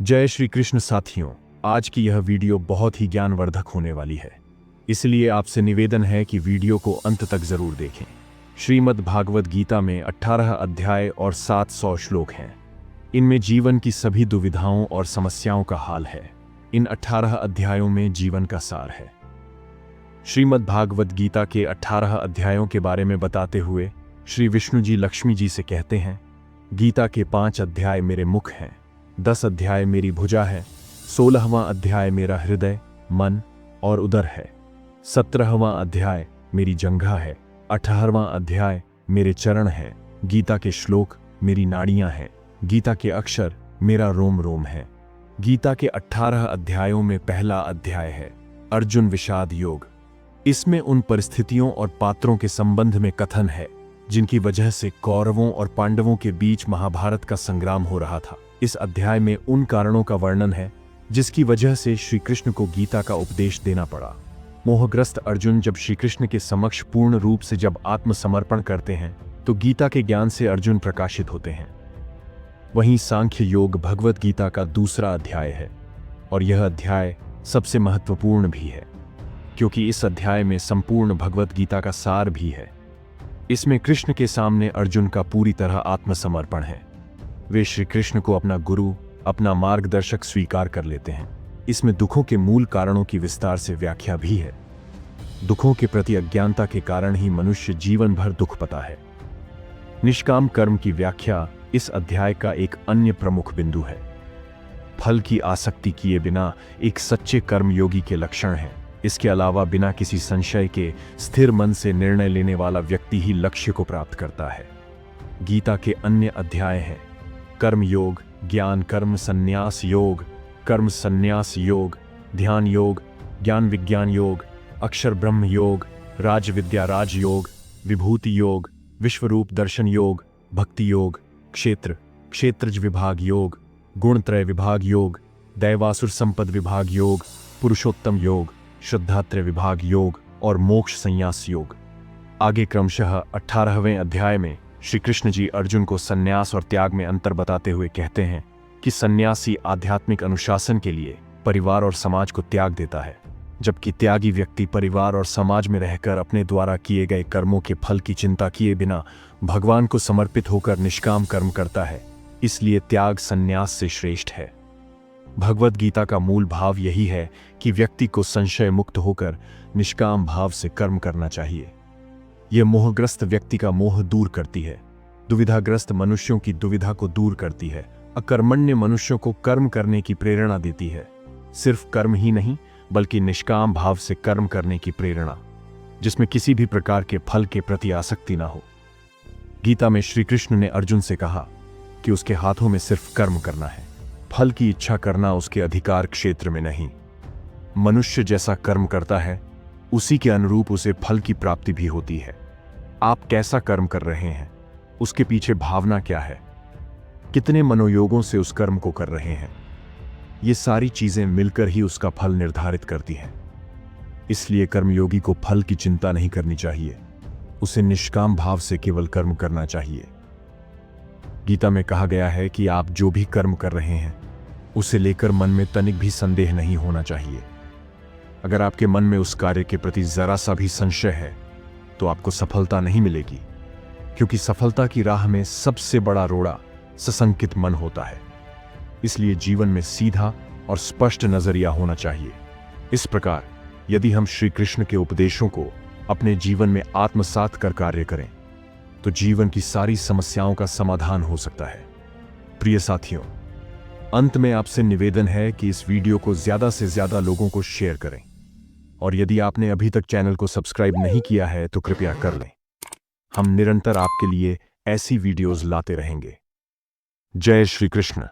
जय श्री कृष्ण साथियों, आज की यह वीडियो बहुत ही ज्ञानवर्धक होने वाली है, इसलिए आपसे निवेदन है कि वीडियो को अंत तक जरूर देखें। श्रीमद् भागवत गीता में 18 अध्याय और 700 श्लोक हैं। इनमें जीवन की सभी दुविधाओं और समस्याओं का हाल है। इन 18 अध्यायों में जीवन का सार है। श्रीमद् भागवत गीता के 18 अध्यायों के बारे में बताते हुए श्री विष्णु जी लक्ष्मी जी से कहते हैं, गीता के 5 अध्याय मेरे मुख हैं, 10 अध्याय मेरी भुजा है, 16वां अध्याय मेरा हृदय, मन और उदर है, 17वां अध्याय मेरी जंघा है, 18वां अध्याय मेरे चरण है, गीता के श्लोक मेरी नाड़ियां हैं, गीता के अक्षर मेरा रोम रोम है। गीता के 18 अध्यायों में पहला अध्याय है अर्जुन विषाद योग। इसमें उन परिस्थितियों और पात्रों के संबंध में कथन है जिनकी वजह से कौरवों और पांडवों के बीच महाभारत का संग्राम हो रहा था। इस अध्याय में उन कारणों का वर्णन है जिसकी वजह से श्री कृष्ण को गीता का उपदेश देना पड़ा। मोहग्रस्त अर्जुन जब श्री कृष्ण के समक्ष पूर्ण रूप से जब आत्मसमर्पण करते हैं तो गीता के ज्ञान से अर्जुन प्रकाशित होते हैं। वहीं सांख्य योग भगवत गीता का दूसरा अध्याय है और यह अध्याय सबसे महत्वपूर्ण भी है क्योंकि इस अध्याय में संपूर्ण भगवत गीता का सार भी है। इसमें कृष्ण के सामने अर्जुन का पूरी तरह आत्मसमर्पण है। वे श्री कृष्ण को अपना गुरु, अपना मार्गदर्शक स्वीकार कर लेते हैं। इसमें दुखों के मूल कारणों की विस्तार से व्याख्या भी है। दुखों के प्रति अज्ञानता के कारण ही मनुष्य जीवन भर दुख पाता है। निष्काम कर्म की व्याख्या इस अध्याय का एक अन्य प्रमुख बिंदु है। फल की आसक्ति किए बिना एक सच्चे कर्मयोगी के लक्षण है। इसके अलावा बिना किसी संशय के स्थिर मन से निर्णय लेने वाला व्यक्ति ही लक्ष्य को प्राप्त करता है। गीता के अन्य अध्याय हैं कर्म योग, ज्ञान कर्म संन्यास योग, कर्म संन्यास योग, ध्यान योग, ज्ञान विज्ञान योग, अक्षर ब्रह्म योग, राज विद्या राज योग, विभूति योग, विश्वरूप दर्शन योग, भक्ति योग, क्षेत्रज विभाग योग, गुणत्रय विभाग योग, दैवासुर संपद विभाग योग, पुरुषोत्तम योग, श्रद्धात्रय विभाग योग और मोक्ष संन्यास योग। आगे क्रमशः 18वें अध्याय में श्री कृष्ण जी अर्जुन को सन्यास और त्याग में अंतर बताते हुए कहते हैं कि सन्यासी आध्यात्मिक अनुशासन के लिए परिवार और समाज को त्याग देता है, जबकि त्यागी व्यक्ति परिवार और समाज में रहकर अपने द्वारा किए गए कर्मों के फल की चिंता किए बिना भगवान को समर्पित होकर निष्काम कर्म करता है। इसलिए त्याग सन्यास से श्रेष्ठ है। भगवत गीता का मूल भाव यही है कि व्यक्ति को संशय मुक्त होकर निष्काम भाव से कर्म करना चाहिए। यह मोहग्रस्त व्यक्ति का मोह दूर करती है, दुविधाग्रस्त मनुष्यों की दुविधा को दूर करती है, अकर्मण्य मनुष्यों को कर्म करने की प्रेरणा देती है। सिर्फ कर्म ही नहीं बल्कि निष्काम भाव से कर्म करने की प्रेरणा, जिसमें किसी भी प्रकार के फल के प्रति आसक्ति ना हो। गीता में श्री कृष्ण ने अर्जुन से कहा कि उसके हाथों में सिर्फ कर्म करना है, फल की इच्छा करना उसके अधिकार क्षेत्र में नहीं। मनुष्य जैसा कर्म करता है उसी के अनुरूप उसे फल की प्राप्ति भी होती है। आप कैसा कर्म कर रहे हैं, उसके पीछे भावना क्या है, कितने मनोयोगों से उस कर्म को कर रहे हैं, ये सारी चीजें मिलकर ही उसका फल निर्धारित करती हैं। इसलिए कर्मयोगी को फल की चिंता नहीं करनी चाहिए, उसे निष्काम भाव से केवल कर्म करना चाहिए। गीता में कहा गया है कि आप जो भी कर्म कर रहे हैं उसे लेकर मन में तनिक भी संदेह नहीं होना चाहिए। अगर आपके मन में उस कार्य के प्रति जरा सा भी संशय है तो आपको सफलता नहीं मिलेगी, क्योंकि सफलता की राह में सबसे बड़ा रोड़ा सशंकित मन होता है। इसलिए जीवन में सीधा और स्पष्ट नजरिया होना चाहिए। इस प्रकार यदि हम श्री कृष्ण के उपदेशों को अपने जीवन में आत्मसात कर कार्य करें तो जीवन की सारी समस्याओं का समाधान हो सकता है। प्रिय साथियों, अंत में आपसे निवेदन है कि इस वीडियो को ज्यादा से ज्यादा लोगों को शेयर करें और यदि आपने अभी तक चैनल को सब्सक्राइब नहीं किया है तो कृपया कर लें। हम निरंतर आपके लिए ऐसी वीडियोस लाते रहेंगे। जय श्री कृष्ण।